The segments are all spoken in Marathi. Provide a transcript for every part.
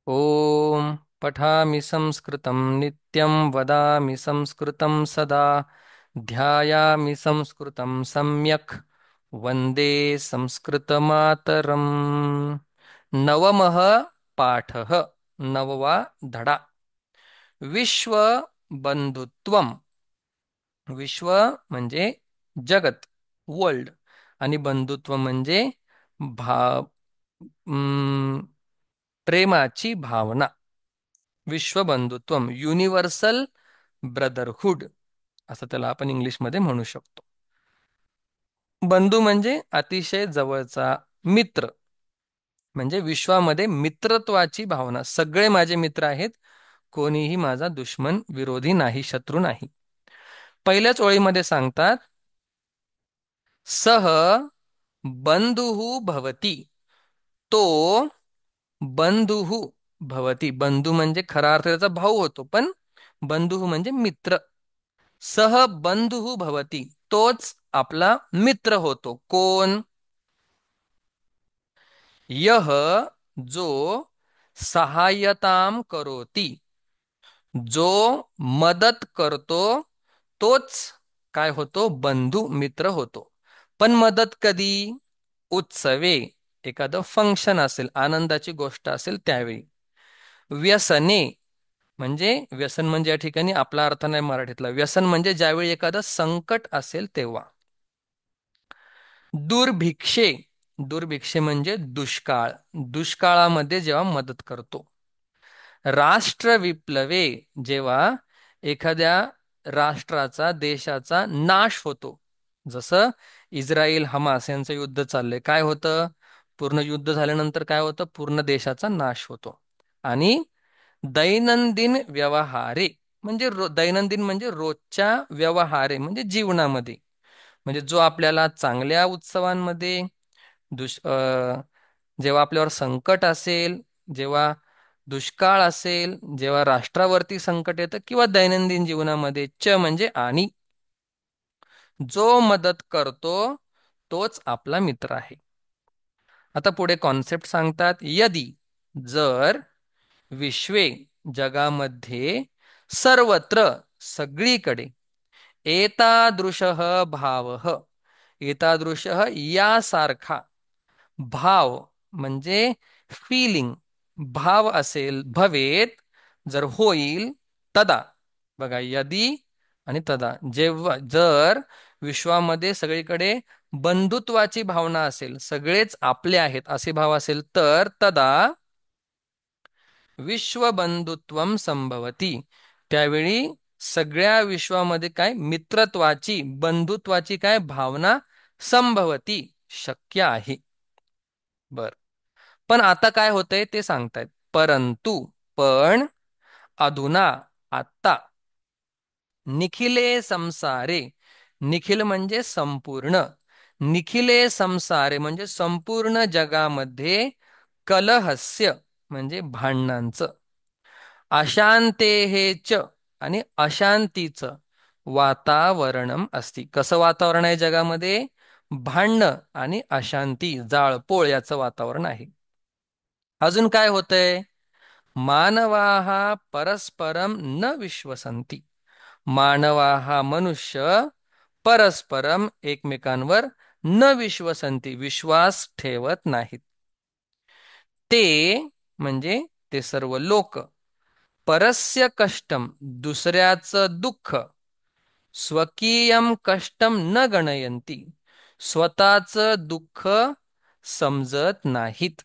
ॐ पठामि संस्कृतं नित्यं वदामि संस्कृतं सदा ध्यायामि संस्कृतं सम्यक् वन्दे संस्कृतमातरम्। नवमः पाठः, नववा धडा। विश्वबंधुत्वम। विश्व म्हणजे जगत, वर्ल्ड, आणि बंधुत्व म्हणजे भा अं, प्रेमाची भावना. विश्वबंधुत्वम, युनिव्हर्सल ब्रदरहुड, असं त्याला आपण इंग्लिशमध्ये म्हणू शकतो. बंधू म्हणजे अतिशय जवळचा मित्र, म्हणजे विश्वामध्ये मित्रत्वाची भावना. सगळे माझे मित्र आहेत, कोणीही माझा दुश्मन, विरोधी नाही, शत्रू नाही. पहिल्याच ओळीमध्ये सांगतात, सह बंधुः भवति, तो बंधुः भवति. बंधू म्हणजे खरा अर्थ त्याचा भाऊ होतो, पण बंधू म्हणजे मित्र. सह बंधुः भवति, तोच आपला मित्र होतो. कोण? यह, जो सहायताम करोति, जो मदत करतो, तोच काय होतो? बंधू, मित्र होतो. पण मदत कधी? उत्सवे, एखादं फंक्शन असेल, आनंदाची गोष्ट असेल त्यावेळी. व्यसने, म्हणजे व्यसन म्हणजे या ठिकाणी आपला अर्थ नाही मराठीतला. व्यसन म्हणजे ज्यावेळी एखादं संकट असेल तेव्हा. दुर्भिक्षे, दुर्भिक्षे म्हणजे दुष्काळ, दुष्काळामध्ये जेव्हा मदत करतो. राष्ट्रविप्लवे, जेव्हा एखाद्या राष्ट्राचा, देशाचा नाश होतो. जसं इस्रायल हमास यांचं युद्ध चाललंय, काय होतं? पूर्ण युद्ध झाल्यानंतर काय होतं? पूर्ण देशाचा नाश होतो. आणि दैनंदिन व्यवहारे, म्हणजे दैनंदिन म्हणजे रोजच्या व्यवहारे, म्हणजे जीवनामध्ये, म्हणजे जो आपल्याला चांगल्या उत्सवांमध्ये, जेव्हा आपल्यावर संकट असेल, जेव्हा दुष्काळ असेल, जेव्हा राष्ट्रावरती संकट येतं, किंवा दैनंदिन जीवनामध्ये, च म्हणजे आणि, जो मदत करतो तोच आपला मित्र आहे. आता पुढे कॉन्सेप्ट सांगतात, यदि, जर, विश्वे, जगामध्ये, सर्वत्र, सगळीकडे, एतादृशः भावः, एतादृशः यासारखा, भाव म्हणजे फिलिंग, भाव असेल, भवेत, जर होईल, तदा, बघा, यदी आणि तदा, जेव्हा, जर विश्वामध्ये सगळीकडे बंधुत्वाची भावना असेल, सगळेच आपले आहेत असे भाव असेल, तर तदा विश्वबंधुत्वम संभवती, त्यावेळी सगळ्या विश्वामध्ये काय? मित्रत्वाची, बंधुत्वाची काय भावना संभवती, शक्य आहे. बर, पण आता काय होतंय ते सांगतायत. परंतु, पण, अधुना, आता, निखिले संसारे, निखिल म्हणजे संपूर्ण, निखिले संसारे म्हणजे संपूर्ण जगामध्ये, कलहस्य म्हणजे भांडणांचं, अशांतेहेच आणि अशांतीचं वातावरणम असती. कसं वातावरण आहे जगामध्ये? भांडणं आणि अशांती, जाळपोळ याचं वातावरण आहे. अजून काय होतंय? मानवाः परस्परम न विश्वसंती, मानवाः मनुष्य, परस्परम एकमेकांवर, न विश्वसंती विश्वास ठेवत नाहीत. ते म्हणजे ते सर्व लोक, परस्य कष्टम दुसऱ्याचं दुःख, स्वकीयम कष्टम न गणयंती स्वतःचं दुःख समजत नाहीत.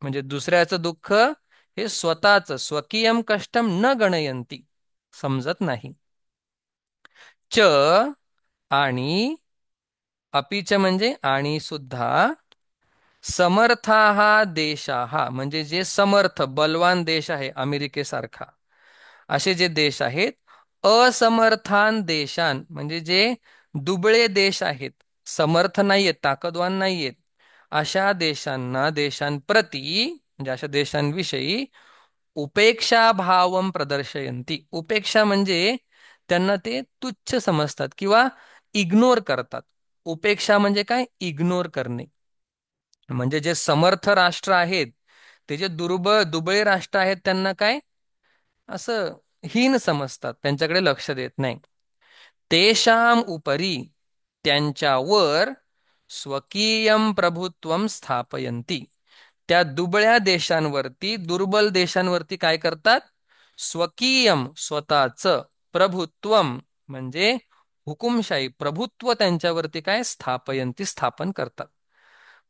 म्हणजे दुसऱ्याचं दुःख हे स्वतःच, स्वकीयम कष्टम न गणयंती समजत नाही. च, आणि, अपीच म्हणजे आणि सुद्धा, समर्थाः देशाः म्हणजे जे समर्थ, बलवान देश आहे, अमेरिकेसारखा, असे जे देश आहेत, असमर्थान देशान म्हणजे जे दुबळे देश आहेत, समर्थ नाहीयेत, ताकदवान नाहीयेत, अशा देशांना, देशांप्रती म्हणजे अशा देशांविषयी, उपेक्षा भावम प्रदर्शयंती. उपेक्षा म्हणजे त्यांना ते तुच्छ समजतात किंवा इग्नोर करतात. उपेक्षा म्हणजे काय? इग्नोर करणे. म्हणजे जे समर्थ राष्ट्र आहेत ते जे दुबळे राष्ट्र आहेत त्यांना काय असं हीन समजतात, त्यांच्याकडे लक्ष देत नाही. तेषाम उपरी, त्यांच्यावर स्वकीयम प्रभुत्वम स्थापयंती, त्या दुबळ्या देशांवरती, दुर्बल देशांवरती काय करतात? स्वकीयम, स्वतःच, प्रभुत्वम म्हणजे हुकुमशाही, प्रभुत्व त्यांच्यावरती काय स्थापयंती, स्थापन करतात.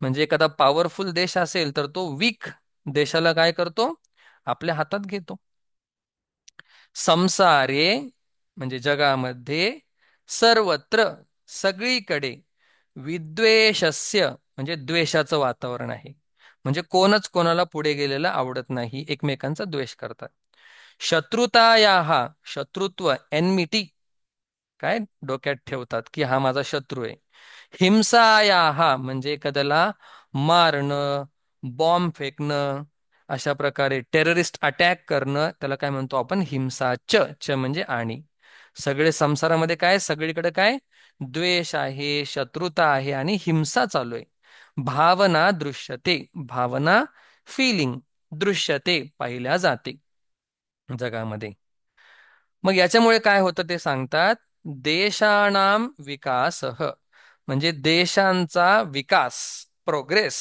म्हणजे एखादा पॉवरफुल देश असेल तर तो वीक देशाला काय करतो? आपल्या हातात घेतो. संसारे म्हणजे जगामध्ये, सर्वत्र सगळीकडे, विद्वेषस्य म्हणजे द्वेषाचं वातावरण आहे. म्हणजे कोणच कोणाला पुढे गेलेलं आवडत नाही, एकमेकांचा द्वेष करतात. शत्रुतायाहा, शत्रुत्व, एनमिटी काय डोक्यात ठेवतात की हा माझा शत्रू आहे. हिंसायाहा म्हणजे एखाद्याला मारणं, बॉम्ब फेकणं, अशा प्रकारे टेररिस्ट अटॅक करणं, त्याला काय म्हणतो आपण? हिंसा. च म्हणजे आणि. सगळे संसारामध्ये काय, सगळीकडे काय द्वेष आहे, शत्रुता आहे आणि हिंसा चालू आहे. भावना दृश्यते, भावना फिलिंग, दृश्यते पाहिल्या जाते जगामध्ये. मग याच्यामुळे काय होतं ते सांगतात. देशानाम विकासः म्हणजे देशांचा विकास, प्रोग्रेस,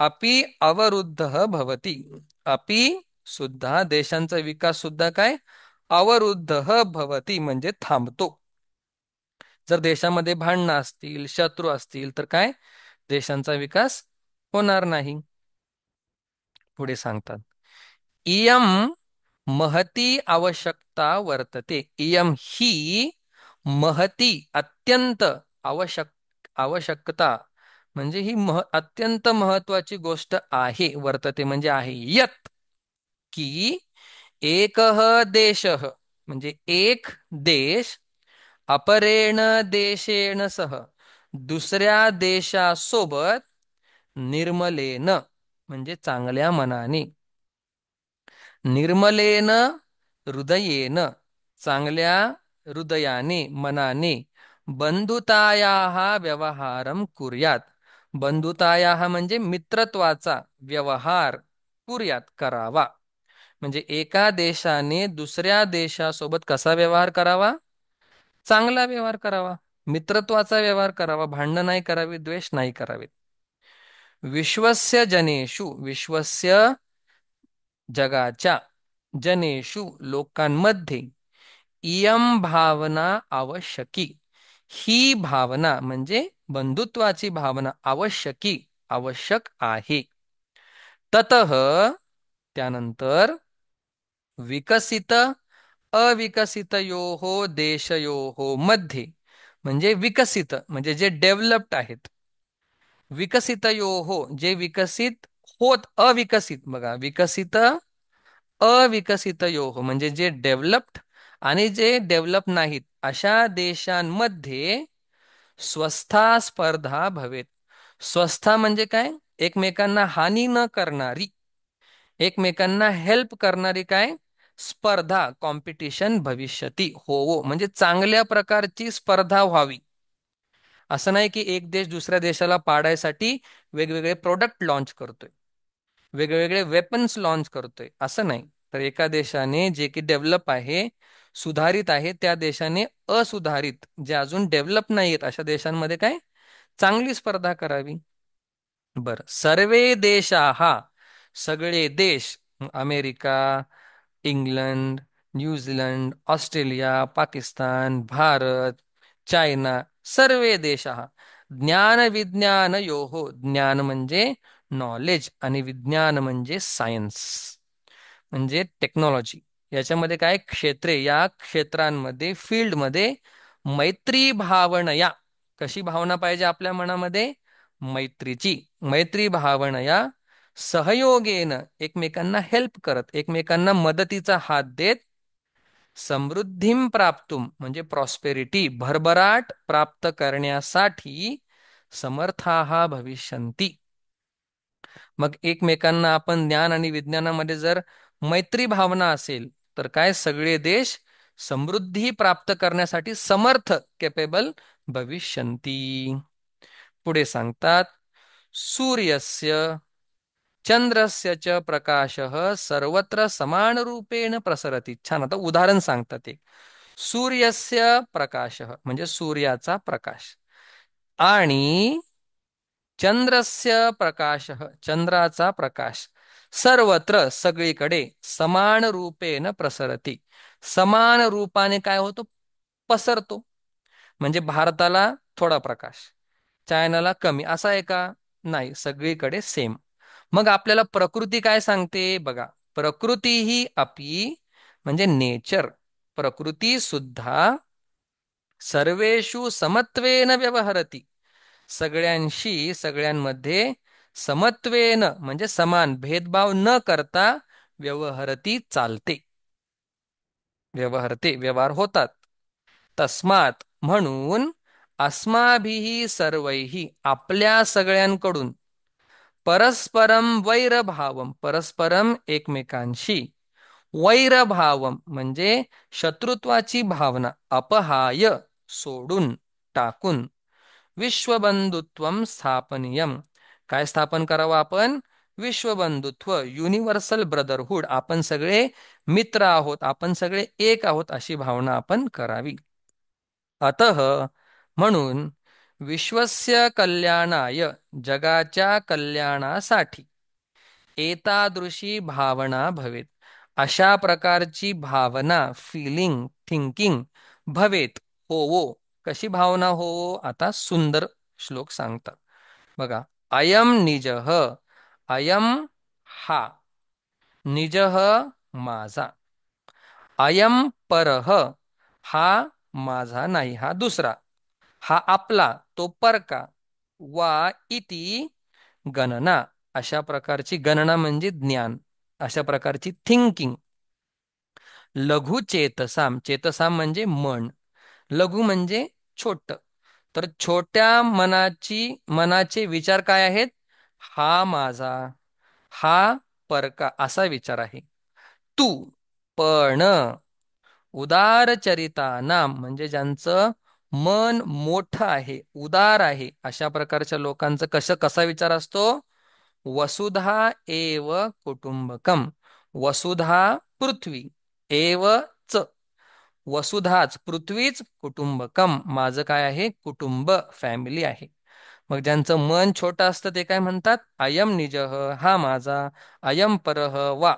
अपि अवरुद्ध भवती, अपि सुद्धा देशांचा विकास सुद्धा काय अवरुद्ध भवती म्हणजे थांबतो. जर देशामध्ये भांडणं असतील, शत्रू असतील तर काय देशांचा विकास होणार नाही. पुढे सांगतात, इयम महती आवश्यकता वर्तते. इयम ही महती अत्यंत आवश्यक, आवश्यकता म्हणजे ही अत्यंत महत्वाची गोष्ट आहे. वर्तते म्हणजे आहे. यत की एकः देशः म्हणजे एक देश, अपरेण देशेण सह दुसऱ्या देशासोबत, निर्मलेन म्हणजे चांगल्या मनाने, निर्मलेन हृदयेन चांगल्या हृदयाने, मनाने, बंधुतायाः व्यवहारम कुर्यात, बंधुतायाः म्हणजे मित्रत्वाचा व्यवहार, कुर्यात करावा. म्हणजे एका देशाने दुसऱ्या देशासोबत कसा व्यवहार करावा? चांगला व्यवहार करावा, मित्रत्वाचा व्यवहार करावा, भांडण नाही करावी, द्वेष नाही करावे. विश्वस्य जनेषु, विश्वस्य जगाच्या, जनेषु लोकांमध्ये, इयम भावना आवश्यकी, ही भावना म्हणजे बंधुत्वाची भावना, आवश्यकी आवश्यक आहे. ततः त्यानंतर, विकसित अविकसितयोः देशयोः मध्ये म्हणजे विकसित म्हणजे जे डेव्हलप्ड आहेत, विकसितयोः जे विकसित होत, अविकसित बघा, विकसित अविकसितयोः म्हणजे जे डेव्हलप्ड आणि जे डेव्हलप नाहीत अशा देशांमध्ये, स्वस्था स्पर्धा भवेत. स्वस्था म्हणजे काय? एकमेकांना हानी न करणारी, एकमेकांना हेल्प करणारी काय स्पर्धा, कॉम्पिटिशन भविष्यती होवो म्हणजे चांगल्या प्रकारची स्पर्धा व्हावी. असं नाही की एक देश दुसऱ्या देशाला पाडायसाठी वेगवेगळे प्रोडक्ट लॉन्च करतोय, वेगवेगळे वेपन्स लॉन्च करतोय, असं नाही. तर एका देशाने जे की डेव्हलप आहे, सुधारित आहे, त्या देशाने असुधारित जे अजून डेव्हलप नाहीत अशा देशांमध्ये काय चांगली स्पर्धा करावी. बर, सर्वे देशाहा सगळे देश, America, England, New Zealand, Australia, Pakistan, Bharat, China, सर्वे देशाः ज्ञान विज्ञान योहो, ज्ञान म्हणजे नॉलेज आणि विज्ञान म्हणजे सायन्स म्हणजे टेक्नॉलॉजी, याच्यामध्ये काय क्षेत्रे, या क्षेत्रांमध्ये, फील्डमध्ये मैत्री भावनया, कशी भावना पाहिजे आपल्या मनामध्ये? मैत्रीची, मैत्री भावनया, सहयोगेन एकमेकांना हेल्प करत, एकमेकांना मदतीचा हात देत, समृद्धीम प्राप्तुम म्हणजे प्रॉस्पेरिटी, भरभराट प्राप्त करण्यासाठी, समर्थाः भविष्यन्ति. मग एकमेकांना आपण ज्ञान आणि विज्ञानामध्ये जर मैत्री भावना असेल तर काय सगळे देश समृद्धी प्राप्त करण्यासाठी समर्थ, केपेबल भविष्यन्ति. पुढे सांगतात, सूर्यस्य चंद्रस्य च प्रकाशः सर्वत्र समानरूपेण प्रसरति. छान. आता उदाहरण सांगतात ते. सूर्यस्य प्रकाशः म्हणजे सूर्याचा प्रकाश आणि चंद्रस्य प्रकाशः चंद्राचा प्रकाश सर्वत्र सगळीकडे समान रूपेन प्रसरती. समान रूपाने काय होतो? पसरतो. म्हणजे भारताला थोडा प्रकाश, चायनाला कमी, असा आहे का? नाही, सगळीकडे सेम. मग आपल्याला प्रकृती काय सांगते बघा. प्रकृती ही अपि म्हणजे नेचर, प्रकृती सुद्धा सर्वेषु समत्वेन व्यवहरती. सगळ्यांशी सगळ्यांमध्ये समत्वेन म्हणजे समान भेदभाव न करता व्यवहरती चालते. व्यवहरते व्यवहार होतात. तस्मात म्हणून अस्माभिः सर्वैः आपल्या सगळ्यांकडून परस्परम वैरभावम परस्परम एकमेकांशी वैरभावम म्हणजे शत्रुत्वाची भावना अपहाय सोडून टाकून विश्वबंधुत्वम स्थापनीयम काय स्थापन करावं आपण? विश्वबंधुत्व, युनिव्हर्सल ब्रदरहूड. आपण सगळे मित्र आहोत, आपण सगळे एक आहोत, अशी भावना आपण करावी. अतः म्हणून विश्वस्य कल्याणाय जगाच्या कल्याणासाठी एतादृशी भावना भवेत. अशा प्रकारची भावना फिलिंग थिंकिंग भवेत. होवो. कशी भावना होवो? आता सुंदर श्लोक सांगतात बघा. अयम निजः अयम हा निजः माझा अयम परह हा माझा नाही, हा दुसरा, हा आपला तो परका वा इति गणना. अशा प्रकारची गणना म्हणजे ज्ञान, अशा प्रकारची थिंकिंग. लघु चेतसाम चेतसाम म्हणजे मन, लघु म्हणजे छोट. तर छोट्या मनाचे विचार काय आहेत? हा माझा, हा परका असा विचार आहे. तू पण उदारचरितानाम म्हणजे ज्यांचं मन मोठं आहे, उदार आहे, अशा प्रकारच्या लोकांचं कसा विचार असतो? वसुधा एव कुटुंबकम. वसुधा पृथ्वी एव च वसुधाच पृथ्वीच कुटुंबकम माझं काय आहे? कुटुंब, फॅमिली आहे. मग ज्यांचं मन छोटं असतं ते काय म्हणतात? अयम निजः हा माझा, अयम परह वा,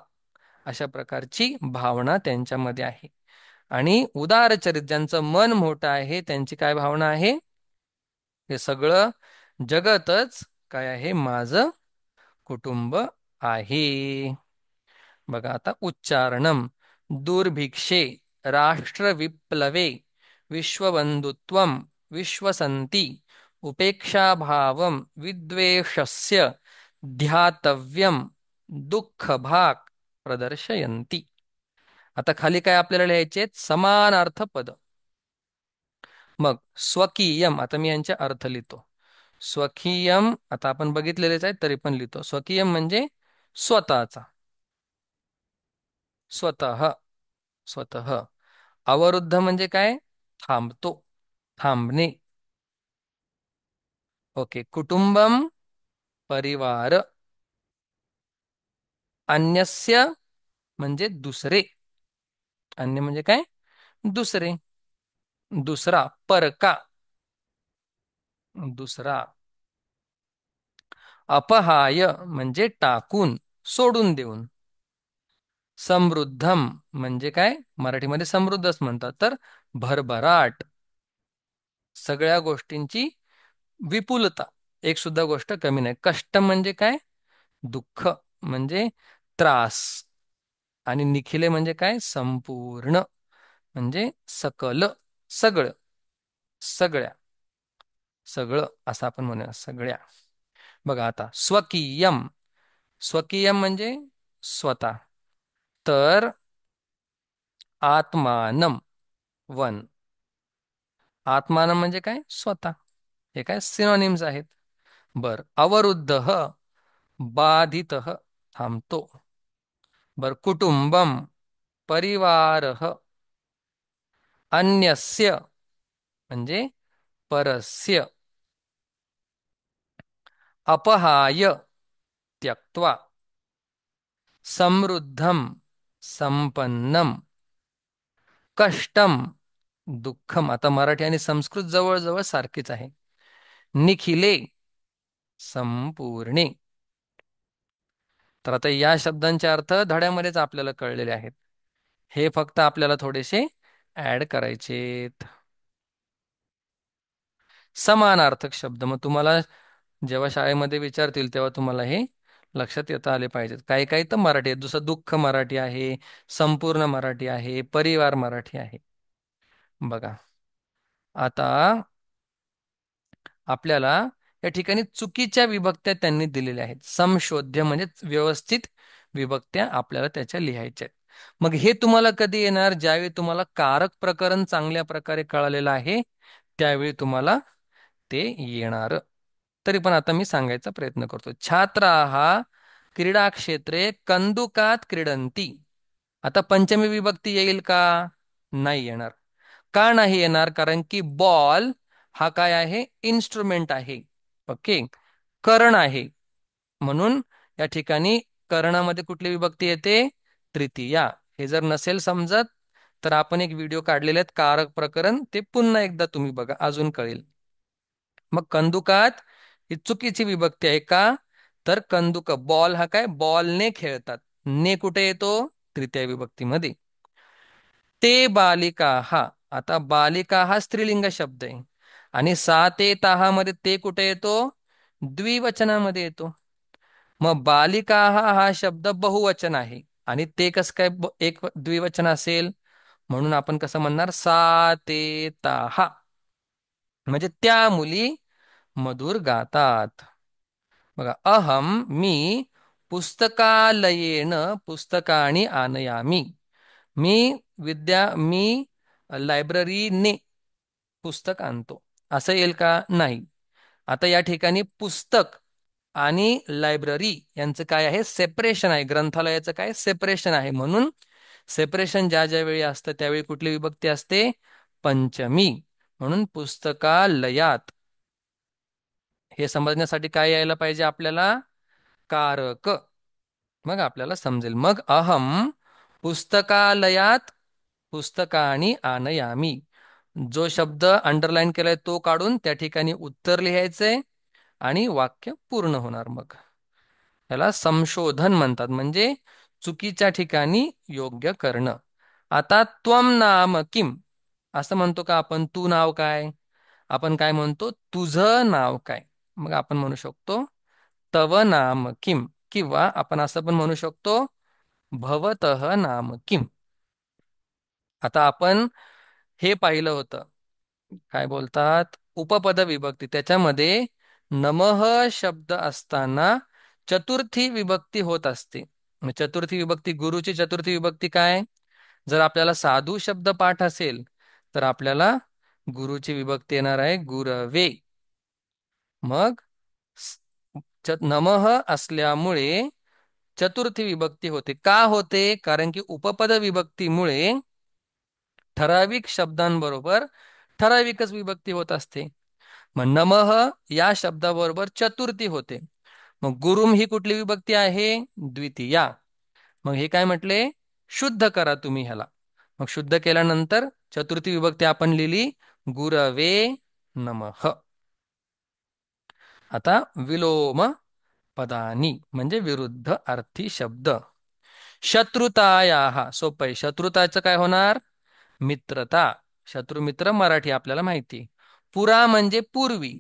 अशा प्रकारची भावना त्यांच्यामध्ये आहे. आणि उदारचरित ज्यांचं मन मोठं आहे त्यांची काय भावना आहे? हे सगळं जगतच काय आहे? माझं कुटुंब आहे. बघा आता उच्चारणम. दुर्भिक्षे राष्ट्रविप्लवे विश्वबंधुत्वम विश्वसंती उपेक्षाभावम विद्वेषस्य ध्यातव्यम दुःखभाग प्रदर्शयन्ति. आता खाली काय आपल्याला लिहायचे? समानार्थ पद. मग स्वकीयम, आता मी यांचे अर्थ लिहितो. स्वकीयम आता आपण बघितलेलेच आहे तरी पण लिहितो. स्वकीयम म्हणजे स्वतःचा, स्वतः, स्वतः. अवरुद्ध म्हणजे काय? थांबतो, थांबणे. ओके. कुटुंबम परिवार. अन्यस्य म्हणजे दुसरे. अन्य म्हणजे काय? दुसरे, दुसरा, परका, दुसरा. अपहाय म्हणजे टाकून, सोडून देऊन. समृद्धम म्हणजे काय? मराठीमध्ये समृद्धच म्हणतात, तर भरभराट, सगळ्या गोष्टींची विपुलता, एक सुद्धा गोष्ट कमी नाही. कष्ट म्हणजे काय? दुःख म्हणजे त्रास. आणि निखिले म्हणजे काय? संपूर्ण म्हणजे सकल, सगळं, सगळ्या, सगळं असं आपण म्हणूया, सगळ्या. बघा आता स्वकीयम. स्वकीयम म्हणजे स्वतः. तर आत्मानम वन. आत्मानम म्हणजे काय? स्वतः. हे काय सिनोनिम्स आहेत. बर. अवरुद्ध बाधित थांबतो. बर. कुटुंबम परिवार. अन्यस्य म्हणजे परस्य. अपहाय त्यक्त्वा. समृद्धम, संपन्नम, कष्टम, दुःखम. आता मराठी आणि संस्कृत जवळजवळ सारखीच आहे. निखिले, संपूर्णे. तर आता या शब्दांचे अर्थ धड्यामध्येच आपल्याला कळलेले आहेत. हे फक्त आपल्याला थोडेसे ऍड करायचेत. समानार्थक शब्द मग तुम्हाला जेव्हा शाळेमध्ये विचारतील तेव्हा तुम्हाला हे लक्षात येता आले पाहिजेत. काही काही तर मराठी आहे, दुसरं दुःख मराठी आहे, संपूर्ण मराठी आहे, परिवार मराठी आहे. बघा आता आपल्याला या ठिकाणी चुकीच्या विभक्त्या त्यांनी दिलेल्या आहेत. समशोध्य म्हणजे व्यवस्थित विभक्त्या आपल्याला त्याच्या लिहायच्या आहेत. मग हे तुम्हाला कधी येणार? ज्यावेळी तुम्हाला कारक प्रकरण चांगल्या प्रकारे कळालेलं आहे त्यावेळी तुम्हाला ते येणार. तरी पण आता मी सांगायचा प्रयत्न करतो. छात्राः क्रीडा क्षेत्रे कंदुकात क्रीडंती. आता पंचमी विभक्ती येईल का? नाही येणार. का नाही येणार? कारण की बॉल हा काय आहे? इन्स्ट्रुमेंट आहे. ओके, कर्ण आहे. म्हणून या ठिकाणी कर्णामध्ये कुठली विभक्ती येते? तृतीया. हे जर नसेल समजत तर आपण एक व्हिडिओ काढलेले आहेत कारक प्रकरण, ते पुन्हा एकदा तुम्ही बघा, अजून कळेल. मग कंदुकात ही चुकीची विभक्ती आहे का? तर कंदुक बॉल हा काय? बॉलने खेळतात. ने कुठे येतो? तृतीय विभक्तीमध्ये. ते बालिका हा, आता बालिका हा स्त्रीलिंग शब्द आहे आणि सा ते ताहा मध्ये ते कुठे येतो? द्विवचनामध्ये येतो. मग बालिका हा शब्द बहुवचन आहे आणि ते कसं काय एक द्विवचन असेल? म्हणून आपण कसं म्हणणार? सा ते ताहा, म्हणजे त्या मुली मधुर गातात. बघा, अहम मी पुस्तकालयेन पुस्तकानि आनयामी. मी मी लायब्ररीने पुस्तक आणतो. असं येईल का? नाही. आता या ठिकाणी पुस्तक आणि लायब्ररी यांचं काय आहे? सेपरेशन आहे. ग्रंथालयाचं काय? सेपरेशन आहे. म्हणून सेपरेशन ज्या ज्या वेळी असतं त्यावेळी कुठली विभक्ती असते? पंचमी. म्हणून पुस्तकालयात. हे समजण्यासाठी काय यायला पाहिजे आपल्याला? कारक. मग आपल्याला समजेल. मग अहम पुस्तकालयात पुस्तकानि आनयामी. जो शब्द अंडरलाईन केलाय तो काढून त्या ठिकाणी उत्तर लिहायचंय आणि वाक्य पूर्ण होणार. मग याला संशोधन म्हणतात, म्हणजे चुकीच्या ठिकाणी योग्य करणं. आता त्वम नाम किम असं म्हणतो का आपण? तू नाव काय? आपण काय म्हणतो? तुझं नाव काय? मग आपण म्हणू शकतो तव नाम किम, किंवा आपण असं पण म्हणू शकतो भवतः नाम किम. आता आपण हे पाहिलं होतं, काय बोलतात, उपपद विभक्ती. त्याच्यामध्ये नमः शब्द असताना चतुर्थी विभक्ती होत असते. चतुर्थी विभक्ती, गुरुची चतुर्थी विभक्ती काय? जर आपल्याला साधू शब्द पाठ असेल तर आपल्याला गुरुची विभक्ती येणार आहे गुरवे. मग नमः असल्यामुळे चतुर्थी विभक्ती होते. का होते? कारण की उपपद विभक्तीमुळे ठराविक शब्दांबरोबर ठराविकच विभक्ती होत असते. मग नमः या शब्दाबरोबर चतुर्थी होते. मग गुरुम ही कुठली विभक्ती आहे? द्वितीया. मग हे काय म्हटले? शुद्ध करा तुम्ही ह्याला. मग शुद्ध केल्यानंतर चतुर्थी विभक्ती आपण लिहिली गुरवे नमः. आता विलोम पदानी म्हणजे विरुद्ध अर्थी शब्द. शत्रुताया सोपं आहे. शत्रुताचं काय होणार? मित्रता. शत्रू मित्र मराठी आपल्याला माहिती. पुरा म्हणजे पूर्वी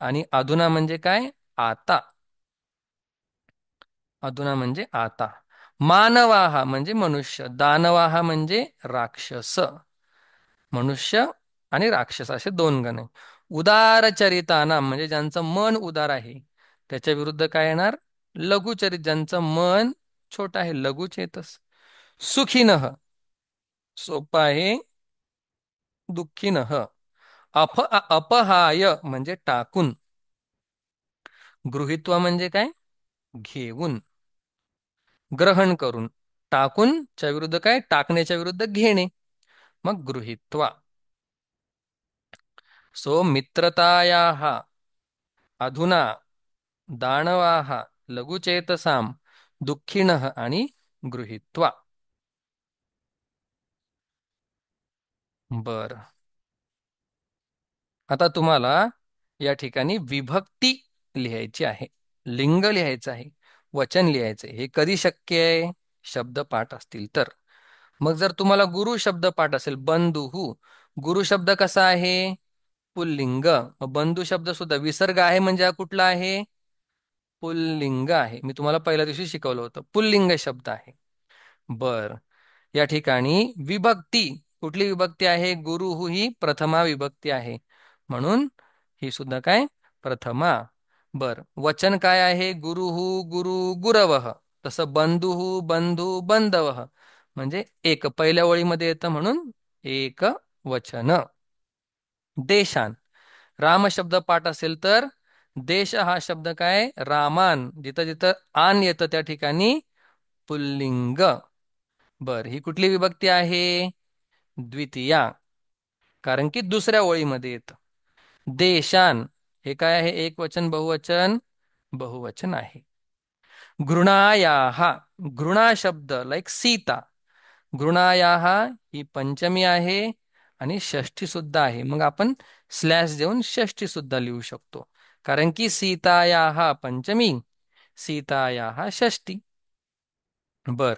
आणि अधुना म्हणजे काय? आता. अधुना म्हणजे आता. मानवाहा म्हणजे मनुष्य. दानवाहा म्हणजे राक्षस. मनुष्य आणि राक्षस असे दोन गण आहे. उदारचरिताना म्हणजे ज्यांचं मन उदार आहे त्याच्या विरुद्ध काय येणार? लघुचरित, ज्यांचं मन छोट आहे, लघुचेतस. सुखीनः सोपं आहे, दुःखीनः. अपहाय म्हणजे टाकून. गृहीत्व म्हणजे काय? घेऊन, ग्रहण करून. टाकून च्या विरुद्ध काय? टाकण्याच्या विरुद्ध घेणे. मग गृहीत्वा. सो मित्रतायाः अधुना दानवाः लघुचेतसां दुःखिनः आणि गृहीत्वा. बर, आता तुम्हाला या ठिकाणी विभक्ती लिहायची आहे, लिंग लिहायचं आहे, वचन लिहायचं आहे. हे कधी शक्य आहे? शब्द पाठ असतील तर. मग जर तुम्हाला गुरु शब्द पाठ असेल, बंधुहू, गुरु शब्द कसा आहे? पुल्लिंग. मग बंधू शब्द सुद्धा विसर्ग आहे, म्हणजे हा कुठला आहे? पुल्लिंग आहे. मी तुम्हाला पहिल्या दिवशी शिकवलं होतं, पुल्लिंग शब्द आहे. बर, या ठिकाणी विभक्ती, कुठली विभक्ती आहे? गुरुहू ही प्रथमा विभक्ती आहे, म्हणून ही सुद्धा काय? प्रथमा. बर, वचन काय आहे? गुरुहू गुरु गुरवः. तसं बंधुहू बंधू बंधवः, म्हणजे एक पहिल्या ओळीमध्ये येतं, म्हणून एक वचन. देशान, राम शब्द पाठ असेल तर देश हा शब्द काय? रामान. जिथं जिथं आन येतं त्या ठिकाणी पुल्लिंग. बर, ही कुठली विभक्ती आहे? द्वितीया, कारण की दुसऱ्या ओळीमध्ये येतं. देशान, हे काय आहे? एक वचन बहुवचन? बहुवचन आहे. घृणायाः, घृणा शब्द लाईक सीता, घृणायाः ही पंचमी आहे आणि षष्ठी सुद्धा आहे. मग आपण स्लॅश देऊन षष्ठी सुद्धा लिहू शकतो, कारण की सीतायाः पंचमी, सीतायाः षष्ठी. बर,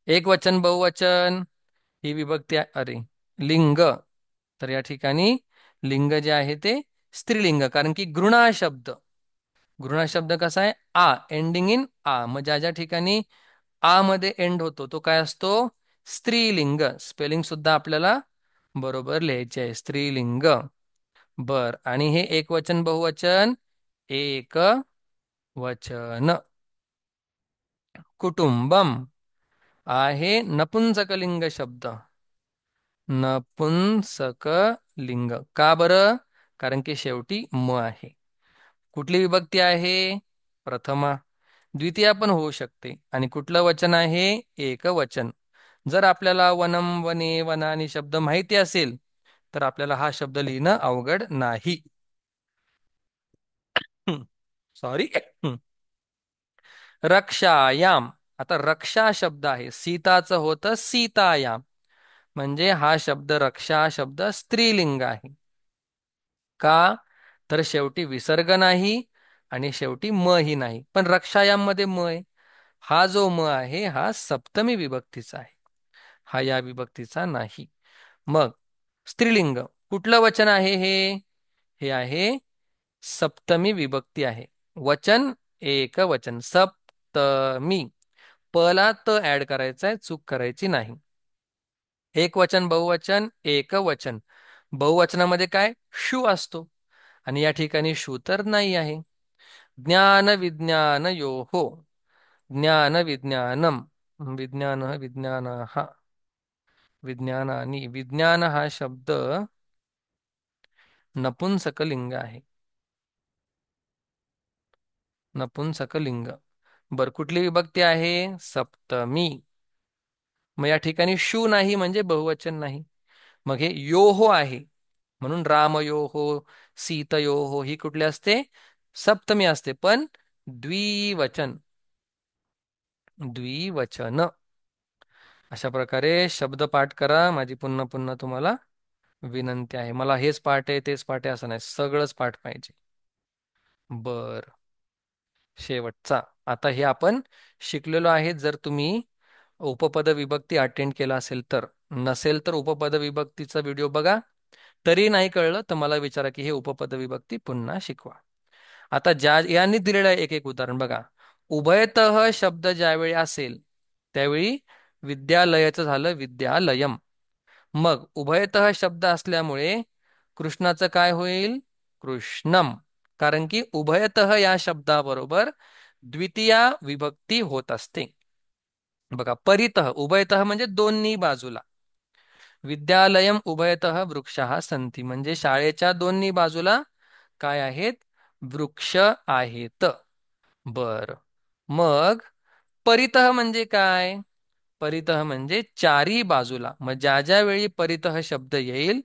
एक वचन बहुवचन ही विभक्ती अरे लिंग, तर या ठिकाणी लिंग जे आहे ते स्त्रीलिंग, कारण की घृणा शब्द कसा आहे? आ, एंडिंग इन आ. मग ज्या ज्या ठिकाणी आ मध्ये एंड होतो तो काय असतो? स्त्रीलिंग. स्पेलिंग सुद्धा आपल्याला बरोबर लिहायचे आहे, स्त्रीलिंग. बर, आणि हे एक वचन बहुवचन? एक वचन. कुटुंबम आहे नपुंसकलिंग शब्द, नपुंसकलिंग. का बरं? कारण की शेवटी म आहे. कुठली विभक्ती आहे? प्रथमा. द्वितीया पण होऊ शकते. आणि कुठलं वचन आहे? एक वचन. जर आपल्याला वनम वने वनानी शब्द माहिती असेल तर आपल्याला हा शब्द लिहिणं अवघड नाही. सॉरी. रक्षायाम, आता रक्षा शब्द आहे, सीताचं होतं सीतायाम, म्हणजे हा शब्द रक्षा शब्द स्त्रीलिंग आहे. का? तर शेवटी विसर्ग नाही आणि शेवटी म ही नाही, पण रक्षायाम मध्ये म आहे. हा जो म आहे हा सप्तमी विभक्तीचा आहे, हा या विभक्तीचा नाही. मग स्त्रीलिंग कुठलं वचन आहे हे? हे आहे सप्तमी विभक्ती आहे. वचन एक वचन, सप्तमी. पला त ऍड करायचा आहे, चूक करायची नाही. एक वचन बहुवचन, एक वचन. बहुवचनामध्ये काय? शू असतो, आणि या ठिकाणी शू तर नाही आहे. ज्ञान विज्ञान यो हो, ज्ञान विज्ञानम, विज्ञान विज्ञान हा, विज्ञानानी, विज्ञान हा शब्द नपुंसकलिंग आहे, नपुंसकलिंग. बर, कुठली विभक्ती आहे? सप्तमी. मग या ठिकाणी शू नाही म्हणजे बहुवचन नाही. मग हे योहो आहे, म्हणून रामयोहो, सीतयोहो ही कुठली असते? सप्तमी असते, पण द्विवचन, द्विवचन. अशा प्रकारे शब्द पाठ करा, माझी पुन्हा पुन्हा तुम्हाला विनंती आहे. मला हेच पाठ आहे तेच पाठ आहे असं नाही, सगळंच पाठ पाहिजे. बर, शेवटचा. आता हे आपण शिकलेलो आहे. जर तुम्ही उपपद विभक्ती अटेंड केला असेल तर, नसेल तर उपपद विभक्तीचा व्हिडिओ बघा. तरी नाही कळलं तर मला विचारा की हे उपपद विभक्ती पुन्हा शिकवा. आता ज्या यांनी दिलेलं एक एक उदाहरण बघा. उभयतः शब्द ज्यावेळी असेल त्यावेळी विद्यालयाचं झालं विद्यालयम. मग उभयतः शब्द असल्यामुळे कृष्णाचं काय होईल? कृष्णम, कारण की उभयतः या शब्दाबरोबर द्वितीया विभक्ती होत असते. बघा, परितः, उभयतः म्हणजे दोन्ही बाजूला. विद्यालयम उभयतः वृक्षः संती, म्हणजे शाळेच्या दोन्ही बाजूला काय आहेत? वृक्ष आहेत. बर, मग परितः म्हणजे काय? परितः म्हणजे चारी बाजूला. मग ज्या ज्या वेळी परितः शब्द येईल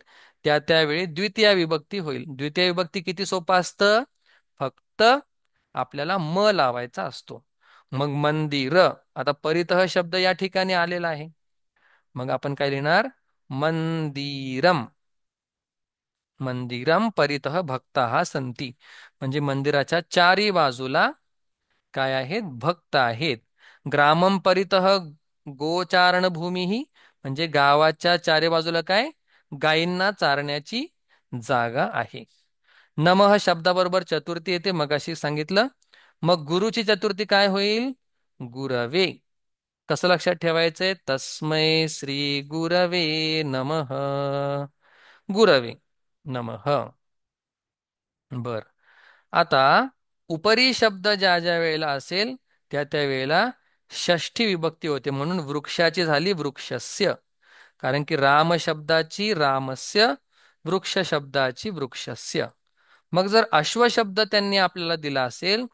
त्या त्यावेळी द्वितीय विभक्ती होईल. द्वितीय विभक्ती किती सोपं असतं? फक्त आपल्याला म लावायचा असतो. मग मंदिर, आता परितः शब्द या ठिकाणी आलेला आहे, मग आपण काय लिहिणार? मंदिरम. मंदिरम परितः भक्ताः संती, म्हणजे मंदिराच्या चारी बाजूला काय आहेत? भक्त आहेत. ग्रामम परितः गोचारण भूमी, म्हणजे गावाच्या चारी बाजूला काय? गायींना चारण्याची जागा आहे. नमः शब्दाबरोबर चतुर्थी येते, मगाशी सांगितलं. मग गुरुची चतुर्थी काय होईल? गुरवे. कसं लक्षात ठेवायचंय? तस्मै श्री गुरवे नमः. गुरवे नमः. बर. आता उपरी शब्द ज्या ज्या वेळेला असेल त्या त्या वेळेला षष्ठी विभक्ती होते, म्हणून वृक्षाची झाली वृक्षस्य. कारण की राम शब्दाची रामस्य, वृक्ष शब्दाची वृक्षस्य. मग जर अश्व शब्द त्यांनी आपल्याला दिला असेल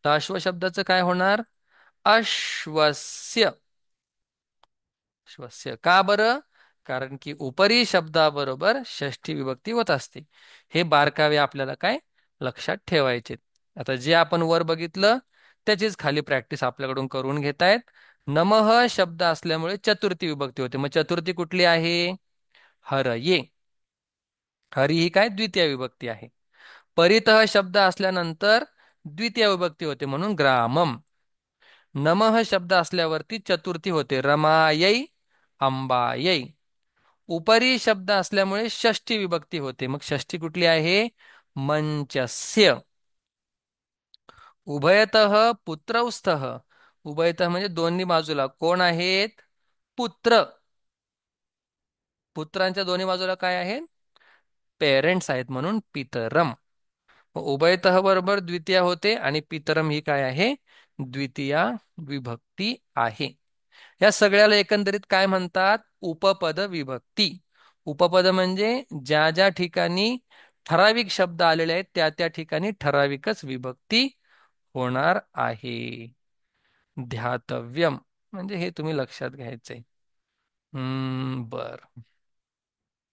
तर अश्व शब्दाचं काय होणार? अश्वस्य. श्वस्य. का बरं? कारण की उपरी शब्दाबरोबर षष्ठी विभक्ती होत असते. हे बारकावे आपल्याला काय लक्षात ठेवायचे. आता जे आपण वर बघितलं त्याचीच खाली प्रॅक्टिस आपल्याकडून करून घेतायत. नमः शब्द असल्यामुळे चतुर्थी विभक्ती होते. मग चतुर्थी कुठली आहे? हरये. हरी ही काय द्वितीय विभक्ती आहे. परितः शब्द असल्यानंतर द्वितीय विभक्ती होते, म्हणून ग्रामम. नमः शब्द असल्यावरती चतुर्थी होते, रमायै, अंबायै. उपरी शब्द असल्यामुळे षष्ठी विभक्ती होते, मग षष्ठी कुठली आहे? मंचस्य. उभयतः पुत्रौस्तः. उभयतः म्हणजे दोन्ही बाजूला कोण आहेत? पुत्र. पुत्रांच्या दोन्ही बाजूला काय आहेत? पेरेंट्स आहेत, म्हणून पितरम. उभयतः बरोबर द्वितीय होते आणि पितरम ही काय आहे? द्वितीया विभक्ती आहे. या सगळ्याला एकंदरीत काय म्हणतात? उपपद विभक्ती. उपपद म्हणजे ज्या ज्या ठिकाणी ठराविक शब्द आलेले आहेत त्या त्या ठिकाणी ठराविकच विभक्ती होणार आहे. ध्यातव्यम म्हणजे हे तुम्ही लक्षात घ्यायचंय. बर.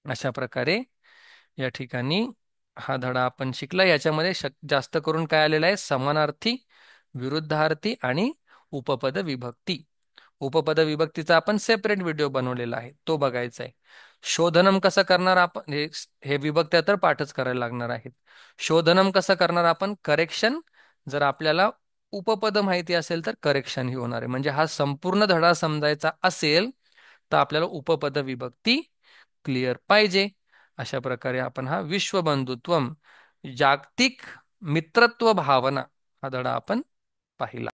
अशा प्रकारे या ठिकाणी हा धडा आपण शिकला. याच्यामध्ये जास्त करून काय आलेलं आहे? समानार्थी, विरुद्धार्थी आणि उपपद विभक्ती. उपपद विभक्तीचा आपण सेपरेट व्हिडिओ बनवलेला आहे, तो बघायचा आहे. शोधनम कसं करणार आपण? हे विभक्त्या तर पाठच करायला लागणार आहेत. शोधनम कसं करणार आपण? करेक्शन. जर आपल्याला उपपद माहिती असेल तर करेक्शन ही होणार आहे. म्हणजे हा संपूर्ण धडा समजायचा असेल तर आपल्याला उपपद विभक्ती क्लिअर पाहिजे. अशा प्रकारे आपण हा विश्वबंधुत्वम, जागतिक मित्रत्व भावना, हा धडा आपण पाहिला.